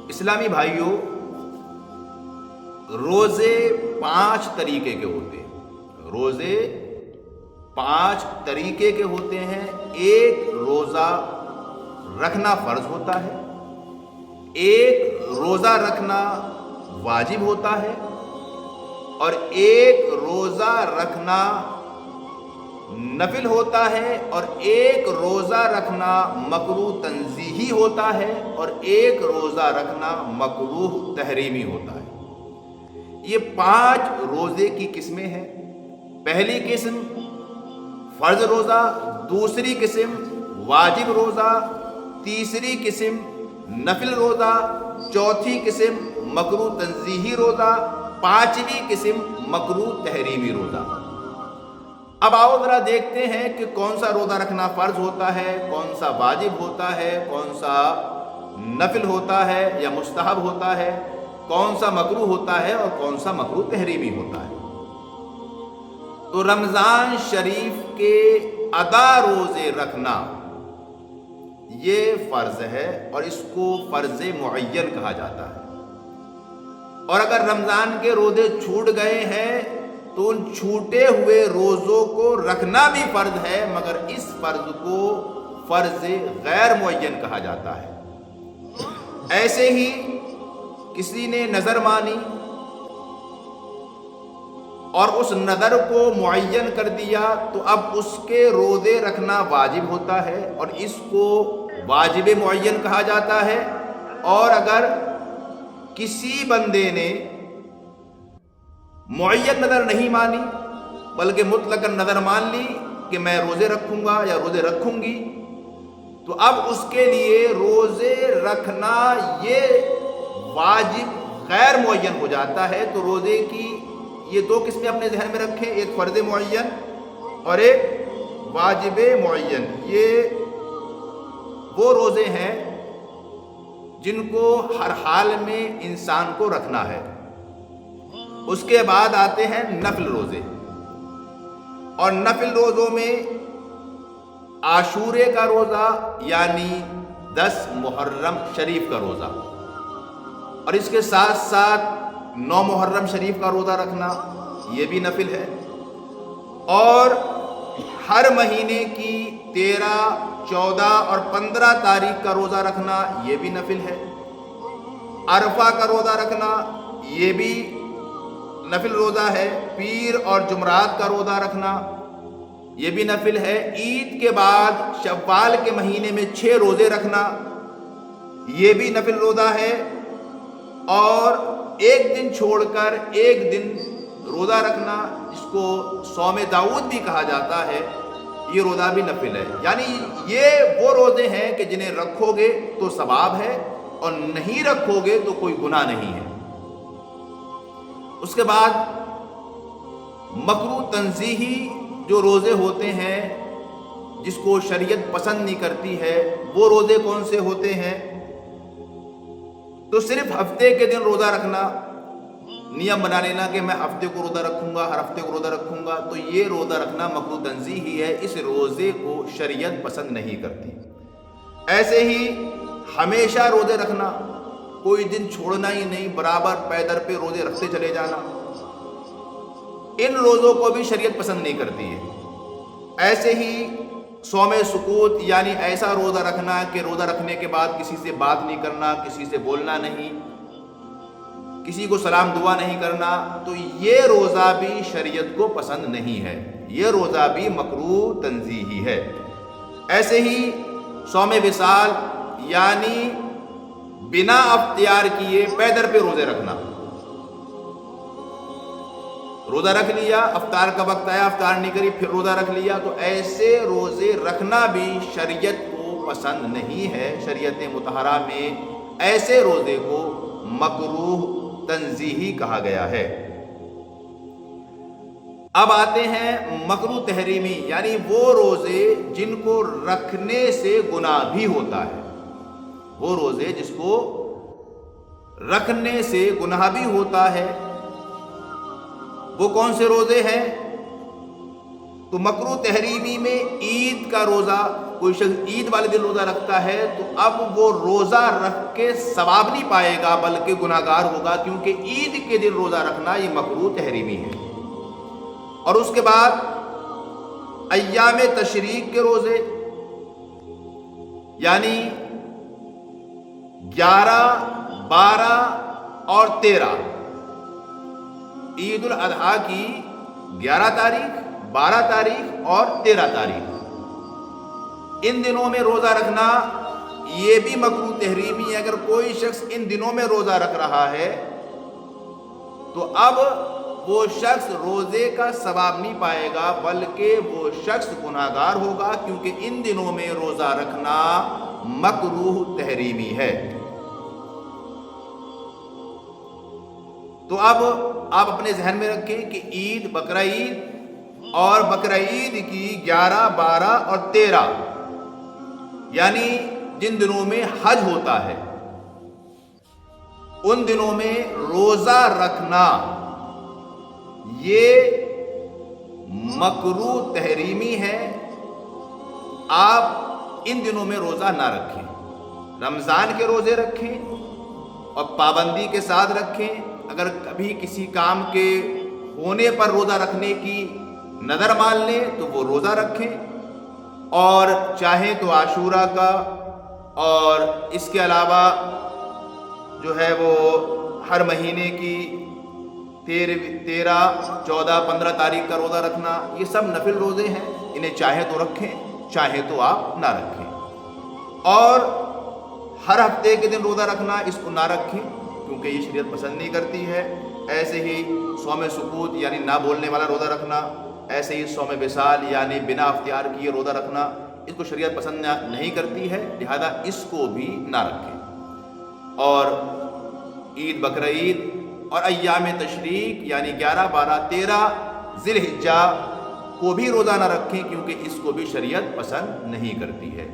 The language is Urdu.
اسلامی بھائیوں، روزے 5 طریقے کے ہوتے ہیں۔ روزے 5 طریقے کے ہوتے ہیں۔ ایک روزہ رکھنا فرض ہوتا ہے، ایک روزہ رکھنا واجب ہوتا ہے، اور ایک روزہ رکھنا نفل ہوتا ہے، اور ایک روزہ رکھنا مکروہ تنزیہی ہوتا ہے، اور ایک روزہ رکھنا مکروہ تحریمی ہوتا ہے۔ یہ 5 روزے کی قسمیں ہیں۔ پہلی قسم فرض روزہ، دوسری قسم واجب روزہ، تیسری قسم نفل روزہ، چوتھی قسم مکروہ تنزیہی روزہ، پانچویں قسم مکروہ تحریمی روزہ۔ اب آؤ ذرا دیکھتے ہیں کہ کون سا روزہ رکھنا فرض ہوتا ہے، کون سا واجب ہوتا ہے، کون سا نفل ہوتا ہے یا مستحب ہوتا ہے، کون سا مکروہ ہوتا ہے اور کون سا مکروہ تحریمی ہوتا ہے۔ تو رمضان شریف کے ادا روزے رکھنا یہ فرض ہے، اور اس کو فرض معین کہا جاتا ہے۔ اور اگر رمضان کے روزے چھوٹ گئے ہیں تو ان چھوٹے ہوئے روزوں کو رکھنا بھی فرض ہے، مگر اس فرض کو فرض غیر معین کہا جاتا ہے۔ ایسے ہی کسی نے نظر مانی اور اس نظر کو معین کر دیا تو اب اس کے روزے رکھنا واجب ہوتا ہے، اور اس کو واجب معین کہا جاتا ہے۔ اور اگر کسی بندے نے معین نظر نہیں مانی بلکہ مطلق نظر مان لی کہ میں روزے رکھوں گا یا روزے رکھوں گی، تو اب اس کے لیے روزے رکھنا یہ واجب غیر معین ہو جاتا ہے۔ تو روزے کی یہ 2 قسمیں اپنے ذہن میں رکھیں، ایک فرض معین اور ایک واجب معین۔ یہ وہ روزے ہیں جن کو ہر حال میں انسان کو رکھنا ہے۔ اس کے بعد آتے ہیں نفل روزے، اور نفل روزوں میں عاشورے کا روزہ یعنی 10 محرم شریف کا روزہ، اور اس کے ساتھ ساتھ 9 محرم شریف کا روزہ رکھنا یہ بھی نفل ہے، اور ہر مہینے کی 13، 14 اور 15 تاریخ کا روزہ رکھنا یہ بھی نفل ہے۔ عرفہ کا روزہ رکھنا یہ بھی نفل روزہ ہے۔ پیر اور جمعرات کا روزہ رکھنا یہ بھی نفل ہے۔ عید کے بعد شوال کے مہینے میں 6 روزے رکھنا یہ بھی نفل روزہ ہے، اور ایک دن چھوڑ کر ایک دن روزہ رکھنا جس کو صوم داؤد بھی کہا جاتا ہے، یہ روزہ بھی نفل ہے۔ یعنی یہ وہ روزے ہیں کہ جنہیں رکھو گے تو ثواب ہے، اور نہیں رکھو گے تو کوئی گناہ نہیں ہے۔ اس کے بعد مکروہ تنزیہی جو روزے ہوتے ہیں جس کو شریعت پسند نہیں کرتی ہے، وہ روزے کون سے ہوتے ہیں؟ تو صرف ہفتے کے دن روزہ رکھنا، نیم بنا لینا کہ میں ہفتے کو روزہ رکھوں گا، ہر ہفتے کو روزہ رکھوں گا، تو یہ روزہ رکھنا مکروہ تنزیہی ہے، اس روزے کو شریعت پسند نہیں کرتی۔ ایسے ہی ہمیشہ روزے رکھنا، کوئی دن چھوڑنا ہی نہیں، برابر پیدر پہ روزے رکھتے چلے جانا، ان روزوں کو بھی شریعت پسند نہیں کرتی ہے۔ ایسے ہی صوم سکوت یعنی ایسا روزہ رکھنا کہ روزہ رکھنے کے بعد کسی سے بات نہیں کرنا، کسی سے بولنا نہیں، کسی کو سلام دعا نہیں کرنا، تو یہ روزہ بھی شریعت کو پسند نہیں ہے، یہ روزہ بھی مکروہ تنزیہی ہے۔ ایسے ہی صوم وصال یعنی بنا اختیار کیے پیدر پہ روزے رکھنا، روزہ رکھ لیا، افطار کا وقت آیا، افطار نہیں کری، پھر روزہ رکھ لیا، تو ایسے روزے رکھنا بھی شریعت کو پسند نہیں ہے۔ شریعت مطہرہ میں ایسے روزے کو مکروہ تنزیہی کہا گیا ہے۔ اب آتے ہیں مکروہ تحریمی، یعنی وہ روزے جن کو رکھنے سے گناہ بھی ہوتا ہے، وہ روزے جس کو رکھنے سے گناہ بھی ہوتا ہے، وہ کون سے روزے ہیں؟ تو مکروہ تحریمی میں عید کا روزہ کوئی شخص عید والے دن روزہ رکھتا ہے تو اب وہ روزہ رکھ کے ثواب نہیں پائے گا بلکہ گناہگار ہوگا، کیونکہ عید کے دن روزہ رکھنا یہ مکروہ تحریمی ہے۔ اور اس کے بعد ایام تشریق کے روزے، یعنی 11، 12 اور 13، عید الاضحیٰ کی 11 تاریخ، 12 تاریخ اور 13 تاریخ، ان دنوں میں روزہ رکھنا یہ بھی مکروہ تحریمی ہے۔ اگر کوئی شخص ان دنوں میں روزہ رکھ رہا ہے تو اب وہ شخص روزے کا ثواب نہیں پائے گا بلکہ وہ شخص گناہگار ہوگا، کیونکہ ان دنوں میں روزہ رکھنا مکروہ تحریمی ہے۔ تو اب آپ اپنے ذہن میں رکھیں کہ عید، بقرہ عید اور بقرہ عید کی 11، 12 اور 13، یعنی جن دنوں میں حج ہوتا ہے، ان دنوں میں روزہ رکھنا یہ مکروہ تحریمی ہے۔ آپ ان دنوں میں روزہ نہ رکھیں، رمضان کے روزے رکھیں اور پابندی کے ساتھ رکھیں۔ اگر کبھی کسی کام کے ہونے پر روزہ رکھنے کی نظر مان لیں تو وہ روزہ رکھیں، اور چاہیں تو عاشورہ کا، اور اس کے علاوہ جو ہے وہ ہر مہینے کی 13، 14، 15 تاریخ کا روزہ رکھنا، یہ سب نفل روزے ہیں، انہیں چاہے تو رکھیں چاہے تو آپ نہ رکھیں۔ اور ہر ہفتے کے دن روزہ رکھنا، اس کو نہ رکھیں کیونکہ یہ شریعت پسند نہیں کرتی ہے۔ ایسے ہی صوم سکوت یعنی نہ بولنے والا روزہ رکھنا، ایسے ہی صوم وصال یعنی بنا اختیار کیے روزہ رکھنا، اس کو شریعت پسند نہیں کرتی ہے، لہذا اس کو بھی نہ رکھیں۔ اور عید، بقرہ عید اور ایام تشریق یعنی 11، 12، 13 ذی الحجہ کو بھی روزہ نہ رکھیں کیونکہ اس کو بھی شریعت پسند نہیں کرتی ہے۔